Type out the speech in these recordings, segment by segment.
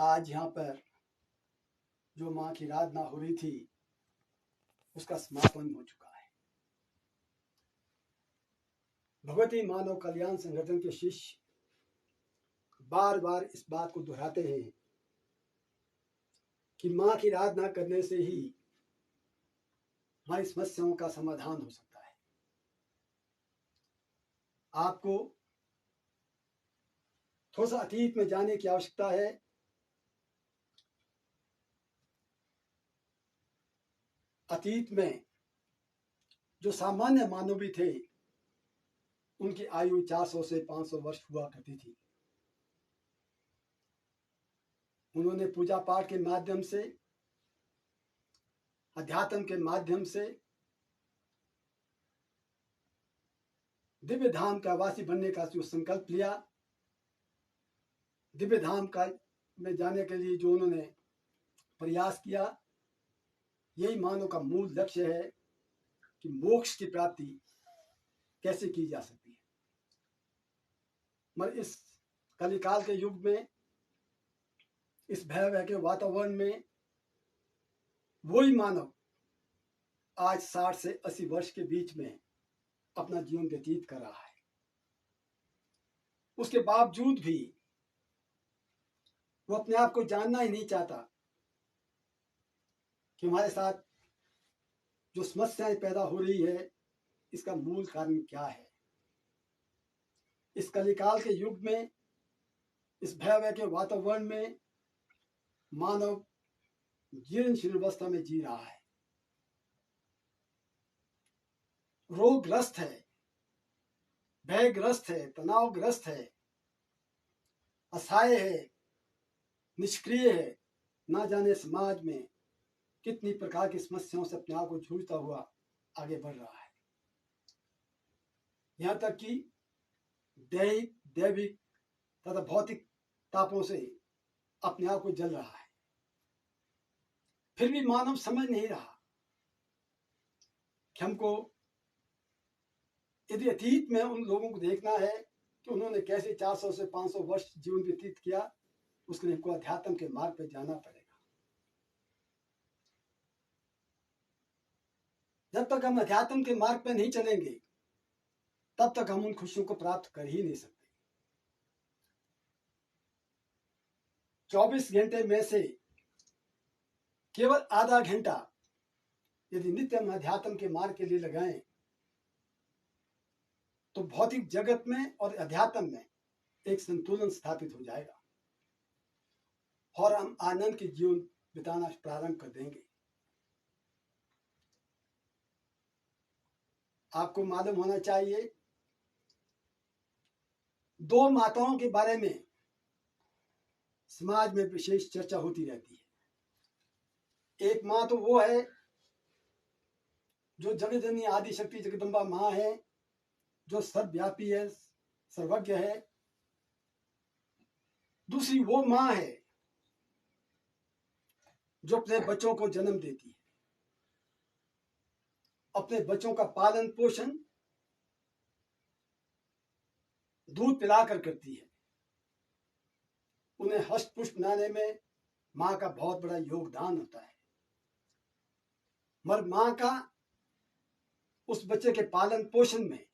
आज यहाँ पर जो माँ की आराधना हो रही थी उसका समापन हो चुका है। भगवती मानव कल्याण संगठन के शिष्य बार बार इस बात को दोहराते हैं कि माँ की आराधना करने से ही हमारी समस्याओं का समाधान हो सकता है। आपको थोड़ा सा अतीत में जाने की आवश्यकता है। अतीत में जो सामान्य मानव भी थे उनकी आयु 400 से 500 वर्ष हुआ करती थी। उन्होंने पूजा पाठ के माध्यम से, अध्यात्म के माध्यम से दिव्य धाम का वासी बनने का जो संकल्प लिया, दिव्य धाम का में जाने के लिए जो उन्होंने प्रयास किया, यही मानव का मूल लक्ष्य है कि मोक्ष की प्राप्ति कैसे की जा सकती है। मगर इस कलिकाल के युग में, इस भयावह के वातावरण में वही मानव आज 60 से 80 वर्ष के बीच में अपना जीवन व्यतीत कर रहा है। उसके बावजूद भी वो अपने आप को जानना ही नहीं चाहता कि हमारे साथ जो समस्याएं पैदा हो रही है इसका मूल कारण क्या है। इस कलिकाल के युग में, इस भयावह के वातावरण में मानव जीर्णशीर्ण अवस्था में जी रहा है, रोगग्रस्त है, भयग्रस्त है, तनावग्रस्त है, असहाय है, निष्क्रिय है। ना जाने समाज में कितनी प्रकार की समस्याओं से अपने आप को जूझता हुआ आगे बढ़ रहा है। यहाँ तक कि दैहिक, दैविक तथा भौतिक तापों से अपने आप को जल रहा है। फिर भी मानव समझ नहीं रहा कि हमको यदि अतीत में उन लोगों को देखना है कि उन्होंने कैसे 400 से 500 वर्ष जीवन व्यतीत किया, उसके लिए हमको अध्यात्म के मार्ग पर जाना पड़ेगा। जब तक हम अध्यात्म के मार्ग पर नहीं चलेंगे तब तक हम उन खुशियों को प्राप्त कर ही नहीं सकते। 24 घंटे में से केवल आधा घंटा यदि नित्य हम अध्यात्म के मार्ग के लिए लगाएं तो भौतिक जगत में और अध्यात्म में एक संतुलन स्थापित हो जाएगा और हम आनंद के जीवन बिताना प्रारंभ कर देंगे। आपको मालूम होना चाहिए, दो माताओं के बारे में समाज में विशेष चर्चा होती रहती है। एक माँ तो वो है जो जगतजननी आदि शक्ति जगदम्बा माँ है, जो सर्वव्यापी है, सर्वज्ञ है। दूसरी वो माँ है जो अपने बच्चों को जन्म देती है, अपने बच्चों का पालन पोषण दूध पिलाकर करती है। उन्हें हष्ट पुष्ट बनाने में माँ का बहुत बड़ा योगदान होता है। मगर माँ का उस बच्चे के पालन पोषण में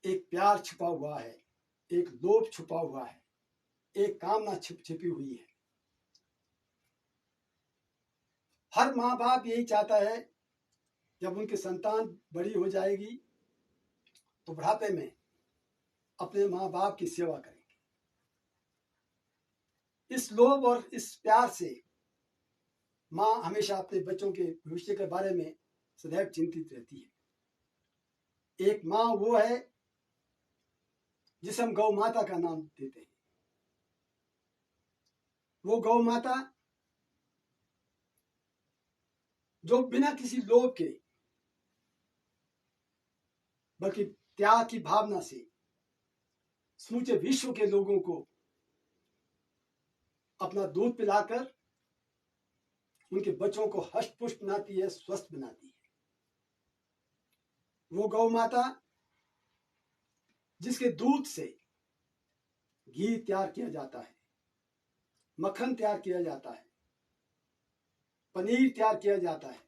एक प्यार छुपा हुआ है, एक लोभ छुपा हुआ है, एक कामना छिपी हुई है। हर माँ बाप यही चाहता है जब उनकी संतान बड़ी हो जाएगी तो बुढ़ापे में अपने माँ बाप की सेवा करेंगे। इस लोभ और इस प्यार से माँ हमेशा अपने बच्चों के भविष्य के बारे में सदैव चिंतित रहती है। एक माँ वो है जिसे हम गौ माता का नाम देते हैं। वो गौ माता जो बिना किसी लोभ के बल्कि त्याग की भावना से समूचे विश्व के लोगों को अपना दूध पिलाकर उनके बच्चों को हष्ट पुष्ट बनाती है, स्वस्थ बनाती है। वो गौ माता जिसके दूध से घी तैयार किया जाता है, मक्खन तैयार किया जाता है, पनीर तैयार किया जाता है,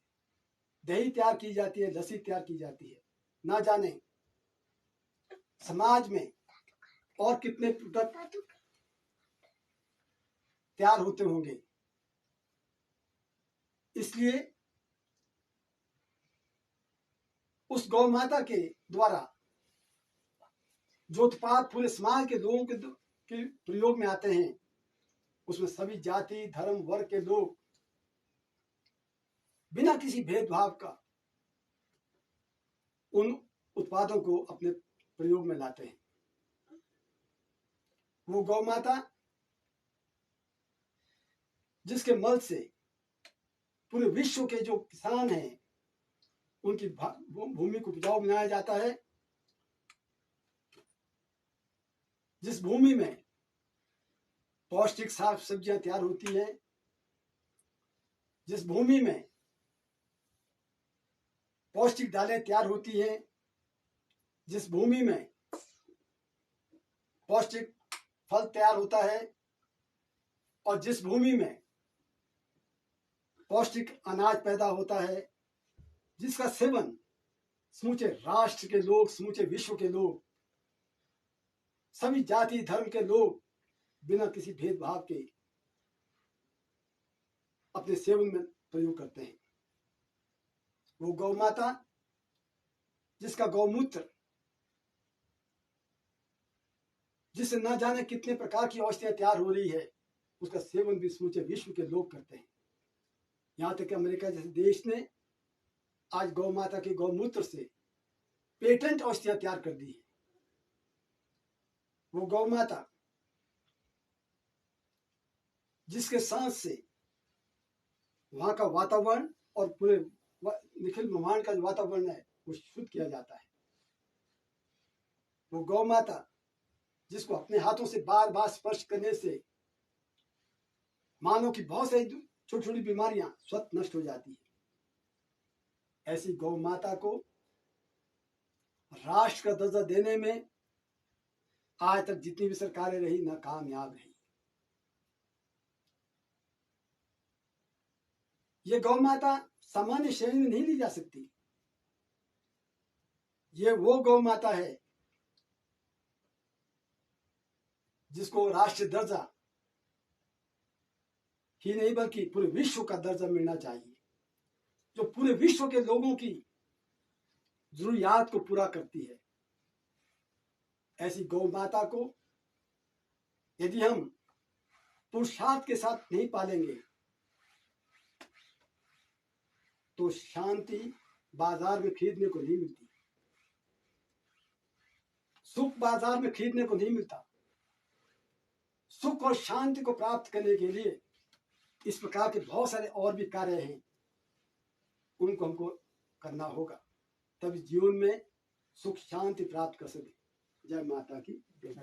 दही तैयार की जाती है, लस्सी तैयार की जाती है। ना जाने समाज में और कितने प्रोडक्ट तैयार होते होंगे। इसलिए उस गौ माता के द्वारा जो उत्पाद पूरे समाज के लोगों के प्रयोग में आते हैं, उसमें सभी जाति धर्म वर्ग के लोग बिना किसी भेदभाव का उन उत्पादों को अपने प्रयोग में लाते हैं। वो गौ माता जिसके मल से पूरे विश्व के जो किसान हैं उनकी भूमि को उपजाऊ बनाया जाता है, जिस भूमि में पौष्टिक साग सब्जियां तैयार होती हैं, जिस भूमि में पौष्टिक दालें तैयार होती हैं, जिस भूमि में पौष्टिक फल तैयार होता है और जिस भूमि में पौष्टिक अनाज पैदा होता है, जिसका सेवन समूचे राष्ट्र के लोग, समूचे विश्व के लोग, सभी जाति धर्म के लोग बिना किसी भेदभाव के अपने सेवन में प्रयोग करते हैं। वो गौ माता जिसका गौमूत्र, जिससे न जाने कितने प्रकार की औषधियां तैयार हो रही है, उसका सेवन भी समूचे विश्व के लोग करते हैं। यहां तक कि अमेरिका जैसे देश ने आज गौ माता के गौमूत्र से पेटेंट औषधियां तैयार कर दी है। वो गौ माता जिसके सांस से वहां का वातावरण और पूरे निखिल ब्रह्मांड का जो वातावरण है वो शुद्ध किया जाता है। वो गौ माता जिसको अपने हाथों से बार बार स्पर्श करने से मानव की बहुत सारी छोटी छोटी बीमारियां स्वतः नष्ट हो जाती है। ऐसी गौ माता को राष्ट्र का दर्जा देने में आज तक जितनी भी सरकारें रही नाकामयाब रही। ये गौ माता सामान्य श्रेणी में नहीं ली जा सकती। ये वो गौ माता है जिसको राष्ट्रीय दर्जा ही नहीं बल्कि पूरे विश्व का दर्जा मिलना चाहिए, जो पूरे विश्व के लोगों की जरूरियात को पूरा करती है। ऐसी गौ माता को यदि हम पुरुषार्थ के साथ नहीं पालेंगे तो शांति बाजार में खरीदने को नहीं मिलती, सुख बाजार में खरीदने को नहीं मिलता। सुख और शांति को प्राप्त करने के लिए इस प्रकार के बहुत सारे और भी कार्य हैं, उनको हमको करना होगा, तभी जीवन में सुख शांति प्राप्त कर सके। जय माता की जय।